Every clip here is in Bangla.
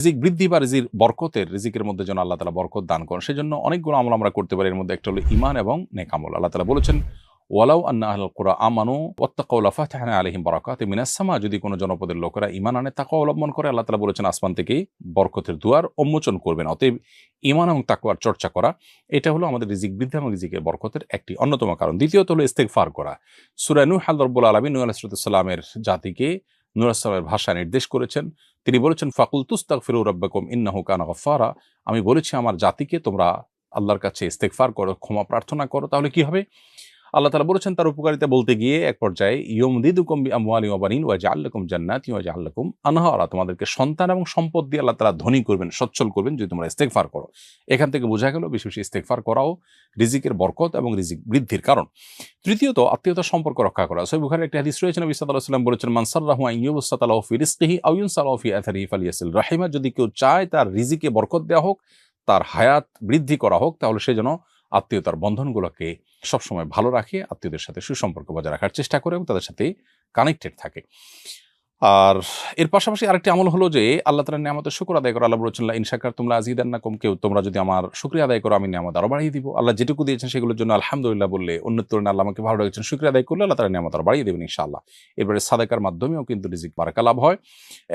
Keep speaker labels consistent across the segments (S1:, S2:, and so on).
S1: রিজিক বৃদ্ধি বা রিজিকের মধ্যে যেন আল্লাহ তাআলা বরকত দান করেন। সেজন্য অনেকগুলো আমল আমরা করতে পারি। এর মধ্যে একটা হলো ঈমান এবং নেক আমল। আল্লাহ তাআলা বলেছেন, ওয়ালাউ আন্না আহলাল কুরা আমানু ওয়াত্তাকাউ লাফাতাহনা আলাইহিম বারাকাতিম মিনাস সামা। যদি কোন জনপদের লোকেরা ঈমান আনে, তাকওয়া অবলম্বন করে, আল্লাহ তাআলা বলেছেন আসমান থেকেই বরকতের দুয়ার উন্মোচন করবেন। অতএব ঈমান এবং তাকওয়ার চর্চা করা, এটা হলো আমাদের রিজিক বৃদ্ধি এবং রিজিকের বরকতের একটি অন্যতম কারণ। দ্বিতীয়ত হলো ইস্তেগফার করা। সূরা নূহ আল্লাহ রাব্বুল আলামিন নূহ আলাইহিস সালামের জাতিকে নূহ আলাইহিস সালামের ভাষা নির্দেশ করেছেন। তিনি বলেছেন, ফাকুলতু ইস্তাগফিরু রাব্বাকুম ইন্নাহু কানা গাফফারা। আমি বলেছি আমার জাতিকে তোমরা আল্লাহর কাছে ইস্তেগফার করো, ক্ষমা প্রার্থনা করো, তাহলে কি হবে? আল্লাহ তাআলা বলেছেন তার উপকারিতা বলতে গিয়ে এক পর্যায়ে, ইউমদিদুকুম বিআমওয়ালিন ওয়া বানিন ওয়া ইয়াজআল লাকুম জান্নাতিন ওয়া ইয়াজআল লাকুম আনহারা। তোমাদেরকে সন্তান এবং সম্পদ দিয়ে আল্লাহ তাআলা ধনী করবেন, সচ্ছল করবেন যদি তোমরা ইস্তেগফার করো। এখান থেকে বোঝা গেল বেশি বেশি ইস্তেগফার করাও রিজিকের বরকত এবং রিজিক বৃদ্ধির কারণ। তৃতীয়ত আত্মীয়তার সম্পর্ক রক্ষা করা। সহিহ বুখারীর একটি হাদিস রয়েছে, নবী সাল্লাল্লাহু আলাইহি ওয়াসাল্লাম বলেছেন, মান সাররাহু আন ইউবসাতা লাহু ফি রিজকিহি আও ইউনসা লাহু ফি আথারিহি ফালিয়াসিল রাহিমা। যদি কেউ চায় তার রিজিকে বরকত দেওয়া হোক, তার হায়াত বৃদ্ধি করা হোক, তাহলে সে যেন আত্মীয়তার বন্ধনগুলোকে সবসময় ভালো রাখে, আত্মীয়দের সাথে সুসম্পর্ক বজায় রাখার চেষ্টা করে এবং তাদের সাথে কানেক্টেড থাকে। আর এর পাশাপাশি আরেকটি আমল হলো যে আল্লাহ তাআলার নিয়ামতের শুকর আদায় করা। আল্লাহ বলেছেন, লা ইন শাকারতুম লাযিদান্নাকুম। তোমরা যদি আমার শুকরিয়া আদায় করো, আমি নিয়ামত আরো বাড়িয়ে দিব। আল্লাহ যেটুকু দিয়েছেন সেগুলোর জন্য আলহামদুলিল্লাহ বললে, অন্যের তুলনায় আল্লাহ আমাকে ভালো রেখেছেন, শুকরিয়া আদায় করলে আল্লাহ তাআলা নিয়ামত আরো বাড়িয়ে দেবেন ইনশাআল্লাহ। এবারে সাদাকার মাধ্যমেও কিন্তু রিজিক বারাকা লাভ হয়।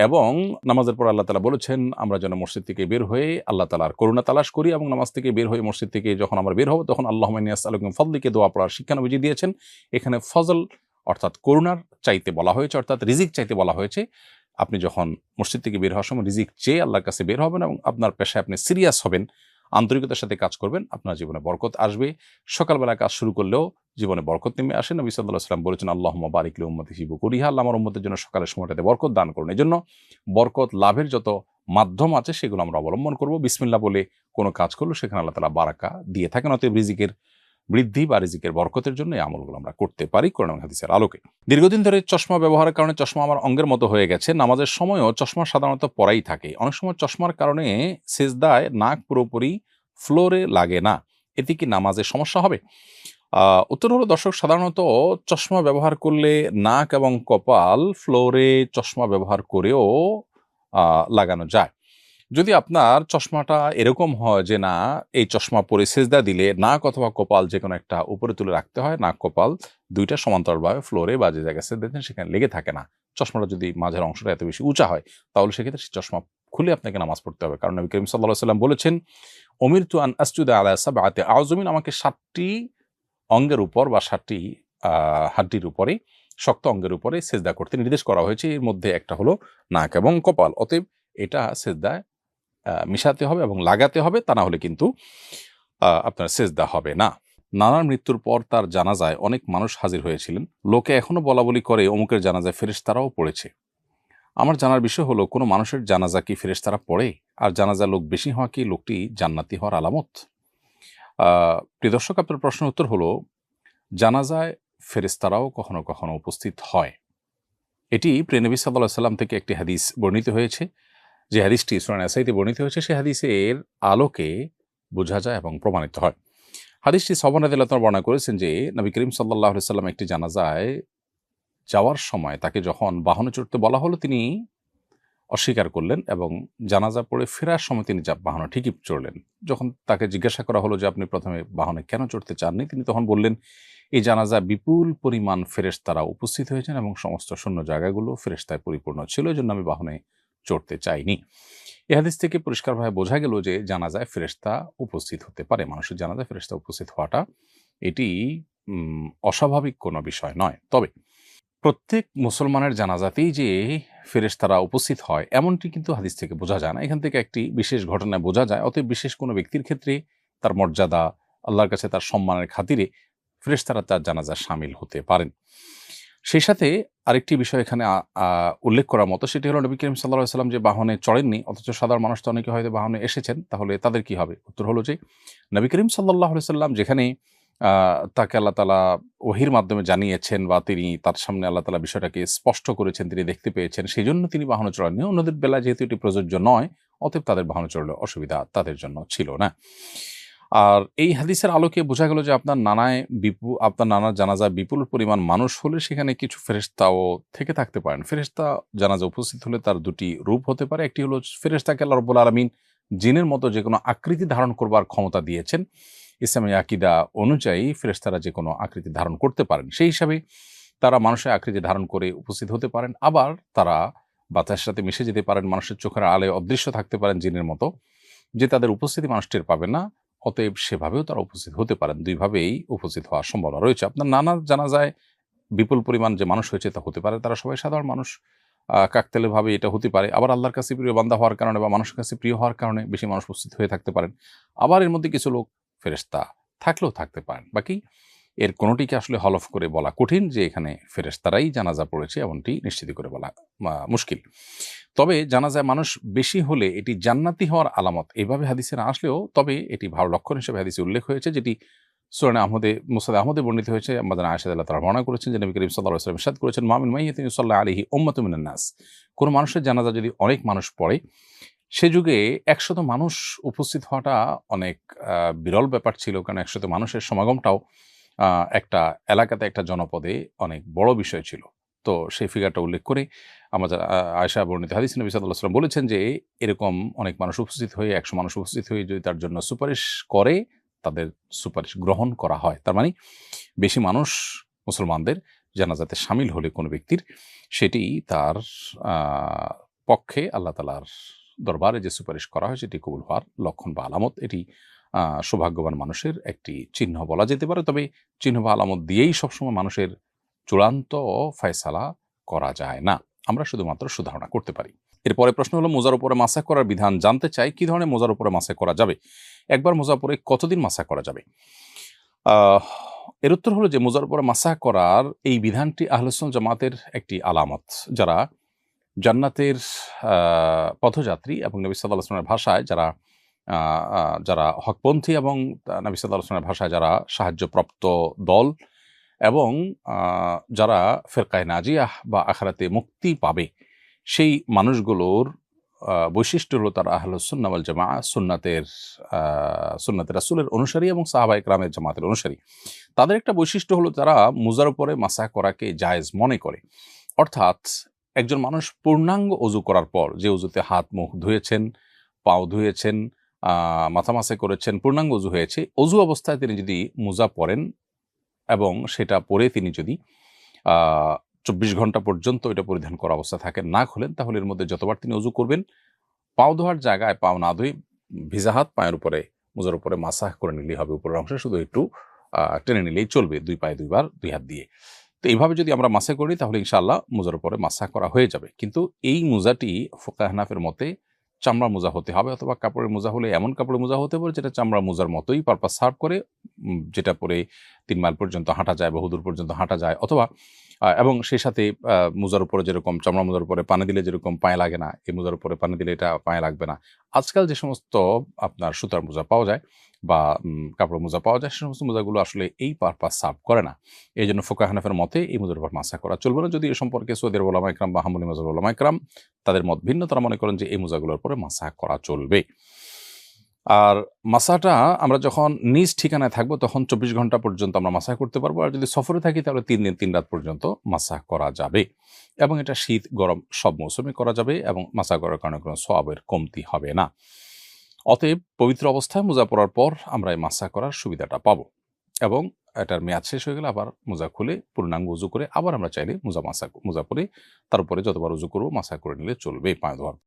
S1: এবং নামাজের পর আল্লাহ তাআলা বলেছেন আমরা যেন মসজিদ থেকে বের হয়ে আল্লাহ তাআলার করুণা তালাশ করি, এবং নামাজ থেকে বের হয়ে মসজিদ থেকে যখন আমরা বের হব তখন আল্লাহুম্মা ইন্নী আসআলুকা মিন ফাদলিকা দোয়া পড়ার শিক্ষা নবীজি দিয়েছেন। এখানে ফজল অর্থাৎ করুণার চাইতে বলা হয়েছে, অর্থাৎ রিজিক চাইতে বলা হয়েছে। আপনি যখন মসজিদ থেকে বের হওয়ার সময় রিজিক চেয়ে আল্লাহর কাছে বের হবেন এবং আপনার পেশায় আপনি সিরিয়াস হবেন, আন্তরিকতার সাথে কাজ করবেন, আপনার জীবনে বরকত আসবে। সকালবেলা কাজ শুরু করলেও জীবনে বরকত নেমে আসে। নবী সাল্লাল্লাহু আলাইহি ওয়াসাল্লাম বলেছেন, আল্লাহুম্মা বারিক লি উম্মতি ফি বুকুরিহা। আল্লাহ আমার উম্মতের জন্য সকালের সময়টাতে বরকত দান করুন। এজন্য বরকত লাভের যত মাধ্যম আছে সেগুলো আমরা অবলম্বন করব। বিসমিল্লাহ বলে কোনো কাজ করলে সেখানে আল্লাহ তাআলা বারাকা দিয়ে থাকেন। অতএব রিজিকের বৃদ্ধি বা রিজিকের বরকতের জন্য এই আমলগুলো আমরা করতে পারি কোরআন এবং হাদিসের আলোকে। দীর্ঘদিন ধরে চশমা ব্যবহারের কারণে চশমা আমার অঙ্গের মতো হয়ে গেছে। নামাজের সময়ও চশমা সাধারণত পরাই থাকে। অনেক সময় চশমার কারণে সেজদায় নাক পুরোপুরি ফ্লোরে লাগে না। এতে কি নামাজের সমস্যা হবে? উত্তর হলো, দর্শক, সাধারণত চশমা ব্যবহার করলে নাক এবং কপাল ফ্লোরে চশমা ব্যবহার করেও লাগানো যায়। যদি আপনার চশমাটা এরকম হয় যে না, এই চশমা পরে সেজদা দিলে নাক অথবা কপাল যে কোনো একটা উপরে তুলে রাখতে হয়, নাক কপাল দুইটা সমান্তরালভাবে ফ্লোরে বা যে জায়গায় সেজদা দিচ্ছেন সেখানে লেগে থাকে না, চশমাটা যদি মাঝের অংশটা এত বেশি উঁচা হয়, তাহলে সেক্ষেত্রে সেই চশমা খুলে আপনাকে নামাজ পড়তে হবে। কারণ নবী করিম সাল্লাল্লাহু আলাইহি ওয়াসাল্লাম বলেছেন, উমিরতু আন আসজুদা আলা সাবআতি আযমিন। আমাকে 7টি অঙ্গের উপর বা 7টি হাড্ডির উপরে, শক্ত অঙ্গের উপরে সেজদা করতে নির্দেশ করা হয়েছে। এর মধ্যে একটা হলো নাক এবং কপাল। অতএব এটা সেজদায় মিশাতে হবে এবং লাগাতে হবে, তা না হলে কিন্তু আপনার সেজদা হবে না। নানার মৃত্যুর পর তার জানাজায় অনেক মানুষ হাজির হয়েছিলেন। লোকে এখনো বলাবলি করে অমুকের জানাজায় ফেরেশতারাও পড়েছে। আমার জানার বিষয় হলো, কোনো মানুষের জানাজা কি ফেরেশতারা পড়ে? আর জানাজা লোক বেশি হওয়া কি লোকটি জান্নাতি হওয়ার আলামত? প্রিয় দর্শক, আপনার প্রশ্নের উত্তর হলো, জানাজায় ফেরেশতারাও কখনো কখনো উপস্থিত হয়। এটি প্রিয় নবী সাল্লাল্লাহু আলাইহি ওয়াসাল্লাম থেকে একটি হাদিস বর্ণিত হয়েছে। যে হাদিসটি সূরা নাসাইতে বর্ণিত হয়েছে, সেই হাদিসের আলোকে বোঝা যায় এবং প্রমাণিত হয়। হাদিসটি সাহাবা রাদিয়াল্লাহু তাআলা বর্ণনা করেছেন যে নবী করিম সাল্লাল্লাহু আলাইহি ওয়াসাল্লাম একটি জানাজায় যাওয়ার সময় তাকে যখন বাহনে চড়তে বলা হলো, তিনি অস্বীকার করলেন এবং জানাজা পড়ে ফেরার সময় তিনি বাহনে ঠিকই চড়লেন। যখন তাকে জিজ্ঞাসা করা হলো যে আপনি প্রথমে বাহনে কেন চড়তে চাননি, তিনি তখন বললেন, এই জানাজা বিপুল পরিমাণ ফেরেশতারা উপস্থিত হয়েছেন এবং সমস্ত শূন্য জায়গাগুলো ফেরেশতায় পরিপূর্ণ ছিল, এজন্য আমি বাহনে চড়তে চাইনি। এ হাদিস থেকে পরিষ্কারভাবে বোঝা গেল যে জানাজায় ফেরেশতা উপস্থিত হতে পারে। মানুষের জানাজায় ফেরেশতা উপস্থিত হওয়াটা এটি অস্বাভাবিক কোনো বিষয় নয়। তবে প্রত্যেক মুসলমানের জানাজাতেই যে ফেরেশতারা উপস্থিত হয় এমনটি কিন্তু হাদিস থেকে বোঝা যায় না। এখান থেকে একটি বিশেষ ঘটনায় বোঝা যায়। অতএব বিশেষ কোনো ব্যক্তির ক্ষেত্রে তার মর্যাদা, আল্লাহর কাছে তার সম্মানের খাতিরে ফেরেশতারা তার জানাজায় শামিল হতে পারেন। সেই সাথে আরেকটি বিষয় এখানে উল্লেখ করার মতো, সেটি হলো নবী করিম সাল্লাল্লাহু আলাইহি ওয়াসাল্লাম যে বাহনে চড়েননি, অথচ সাধারণ মানুষ তো অনেকে হয়তো বাহনে এসেছেন, তাহলে তাদের কি হবে? উত্তর হলো যে নবী করিম সাল্লাল্লাহু আলাইহি ওয়াসাল্লাম যেখানে তাকে আল্লাহ তাআলা ওহীর মাধ্যমে জানিয়েছেন বা তিনি তার সামনে আল্লাহ তাআলা বিষয়টাকে স্পষ্ট করেছেন, তিনি দেখতে পেয়েছেন, সেজন্য তিনি বাহনে চড়েননি। অন্যদের বেলায় যেহেতু এটি প্রযোজ্য নয়, অতএব তাদের বাহনে চড়লে অসুবিধা তাদের জন্য ছিল না। আর এই হাদিসের আলোকে বোঝা গেল যে আপনার নানার জানাজায় বিপুল পরিমাণ মানুষ হলে সেখানে কিছু ফেরেশতাও থেকে থাকতে পারেন। ফেরেশতা জানাজা উপস্থিত হলে তার ২ টি রূপ হতে পারে। একটি হলো ফেরেশতাকে আল্লাহ রাব্বুল আলামিন জিনের মতো যেকোনো আকৃতি ধারণ করবার ক্ষমতা দিয়েছেন। ইসলামী আকীদা অনুযায়ী ফেরেশতারা যেকোনো আকৃতি ধারণ করতে পারেন। সেই হিসাবে তারা মানুষের আকৃতি ধারণ করে উপস্থিত হতে পারেন। আবার তারা বাতাসের সাথে মিশে যেতে পারেন, মানুষের চোখের আলোয় অদৃশ্য থাকতে পারেন জিনের মতো, যে তাদের উপস্থিতি মানুষ টের পাবে না। অতএব সেভাবেও তারা উপস্থিত হতে পারেন। ২ ভাবেই উপস্থিত হওয়ার সম্ভাবনা রয়েছে। আপনার নানার জানাজায় বিপুল পরিমাণ যে মানুষ হয়েছে তা হতে পারে। তারা সবাই সাধারণ মানুষ। কাকতালীয়ভাবে এটা হতে পারে। আবার আল্লাহর কাছে প্রিয় বান্দা হওয়ার কারণে বা মানুষের কাছে প্রিয় হওয়ার কারণে বেশি মানুষ উপস্থিত হয়ে থাকতে পারেন। আবার এর মধ্যে কিছু লোক ফেরেশতা থাকলেও থাকতে পারেন। বাকি এর কোনটিকে আসলে হলফ করে বলা কঠিন যে এখানে ফেরেশতারাই জানাজা পড়েছে এমনটি নিশ্চিত করে বলা মুশকিল। তবে জানাজায় মানুষ বেশি হলে এটি জান্নাতি হওয়ার আলামত এভাবে হাদিসে না আসলেও তবে এটি ভালো লক্ষণ হিসেবে হাদিসে উল্লেখ হয়েছে, যেটি মুসনাদে আহমদে বর্ণিত হয়েছে। আম্মাজান আয়েশা রাদিয়াল্লাহু তাআলা বর্ণনা করেছেন যে নবী করিম সাল্লাল্লাহু আলাইহি ওয়াসাল্লাম ইরশাদ করেছেন, মা মিন মাইয়িতিন ইউসাল্লা আলাইহি উম্মাতুম মিনান নাস। কোন মানুষের জানাজা যদি অনেক মানুষ পড়ে, সে যুগে ১০০ মানুষ উপস্থিত হওয়াটা অনেক বিরল ব্যাপার ছিল। কারণ ১০০ মানুষের সমাগমটাও একটা এলাকাতে, একটা জনপদে অনেক বড় বিষয় ছিল। তো সেই ফিগারটা উল্লেখ করে আমাদের আয়েশা বর্ণিত হাদিস নবী সাল্লাল্লাহু আলাইহি ওয়াসাল্লাম বলেছেন যে এরকম অনেক মানুষ উপস্থিত হয়ে ১০০ মানুষ উপস্থিত হয়ে যদি তার জন্য সুপারিশ করে, তাদের সুপারিশ গ্রহণ করা হয়। তার মানে বেশি মানুষ মুসলমানদের জানাজাতে শামিল হলে কোনো ব্যক্তির, সেটি তার পক্ষে আল্লাহ তাআলার দরবারে যে সুপারিশ করা হয় সেটি কবুল হওয়ার লক্ষণ বা আলামত। এটি সৌভাগ্যবান মানুষের একটি চিহ্ন বলা যেতে পারে। তবে চিহ্ন বা আলামত দিয়েই সবসময় মানুষের চূড়ান্ত ফায়সালা করা যায় না। আমরা শুধুমাত্র সুধারণা করতে পারি। এরপরে প্রশ্ন হলো, মোজার উপরে মাসা করার বিধান জানতে চাই। কি ধরনের মোজার উপরে মাসা করা যাবে? একবার মোজা পরে কতদিন মাসা করা যাবে? এর উত্তর হলো যে মোজার উপরে মাসা করার এই বিধানটি আহলুস সুন্নাহ জামাতের একটি আলামত। যারা জান্নাতের পথযাত্রী এবং নবী সাল্লাল্লাহু আলাইহি ওয়াসাল্লামের ভাষায় যারা হকপন্থী এবং নবী সাল্লাল্লাহু আলাইহি ওয়াসাল্লামের ভাষায় যারা সাহায্যপ্রাপ্ত দল এবং যারা ফিরকায়ে নাজিয়াহ বা আখিরাতে মুক্তি পাবে, সেই মানুষগুলোর বৈশিষ্ট্য হলো তারা আহলুস সুন্নাহ ওয়াল জামাআহ, সুন্নাতে রাসূলের অনুসারী এবং সাহাবায়ে কেরামের জামাতের অনুসারী। তাদের একটা বৈশিষ্ট্য হলো তারা মুজার উপরে মাসা করাকে জায়েজ মনে করে। অর্থাৎ একজন মানুষ পূর্ণাঙ্গ ওযু করার পর, যে ওযুতে হাত মুখ ধুয়েছেন, পাও ধুয়েছেন, মাথা মাসা করেছেন, পূর্ণাঙ্গ ওযু হয়েছে, ওযু অবস্থায় তিনি যদি মুজা পরেন এবং সেটা পরে তিনি যদি ২৪ ঘন্টা পর্যন্ত এটা পরিধান করা অবস্থা থাকেন, না খোলেন, তাহলে এর মধ্যে যতবার তিনি ওযু করবেন, পাও ধোয়ার জায়গায় পাও না ধুয়ে ভিজা হাত পায়ের উপরে মুজার উপরে মাসাহ করে নিলেই হবে। উপরের অংশে শুধু একটু টেনে নিলেই চলবে, ২ পায়ে ২ বার ২ হাত দিয়ে। তো এইভাবে যদি আমরা মাসা করি তাহলে ইনশাআল্লাহ মুজার উপরে মাসা করা হয়ে যাবে। কিন্তু এই মুজাটি ফুকাহে হানাফির মতে চামড়ার মোজা হতে হবে, অথবা কাপড়ের মোজা হলে এমন কাপড়ের মোজা হতে পারে যেটা চামড়ার মোজার মতোই পারপাস সার্ভ করে, যেটা পরে ৩ মাইল পর্যন্ত হাঁটা যায়, বহুদূর পর্যন্ত হাঁটা যায়। অথবা এবং সেই সাথে মোজার উপরে যেরকম চামড়া মোজার উপরে পানি দিলে যেরকম পায়ে লাগে না, এই মোজার উপরে পানি দিলে এটা পায়ে লাগবে না। আজকাল যে সমস্ত আপনার সুতার মোজা পাওয়া যায় বা কাপড়ের মোজা পাওয়া যায়, সে সমস্ত মোজাগুলো আসলে এই পারপাস সার্ভ করে না। এই জন্য ফুকাহে হানাফির মতে এই মোজার উপর মাসা করা চলবে না। যদি এ সম্পর্কে সৌদি আরব উলামায়ে কেরাম বা হাম্বলী মাযহাবের উলামায়ে কেরাম তাদের মত ভিন্ন, তারা মনে করেন যে এই মোজাগুলোর উপরে মাসা করা চলবে। আর মাসাটা আমরা যখন নিজ ঠিকানায় থাকবো তখন ২৪ ঘন্টা পর্যন্ত আমরা মাসাহ করতে পারবো। আর যদি সফরে থাকি তাহলে ৩ দিন ৩ রাত পর্যন্ত মাসাহ করা যাবে। এবং এটা শীত গরম সব মৌসুমে করা যাবে এবং মাসাহ করার কারণে কোনো সওয়াবের কমতি হবে না। অতএব পবিত্র অবস্থায় মোজা পরার পর আমরা এই মাসাহ করার সুবিধাটা পাবো এবং এটার মেয়াদ শেষ হয়ে গেলে আবার মোজা খুলে পূর্ণাঙ্গ উযু করে আবার আমরা চাইলে মোজা পরে তার উপরে যতবার উযু করবো মাসাহ করে নিলে চলবে পায়ে ধোয়ার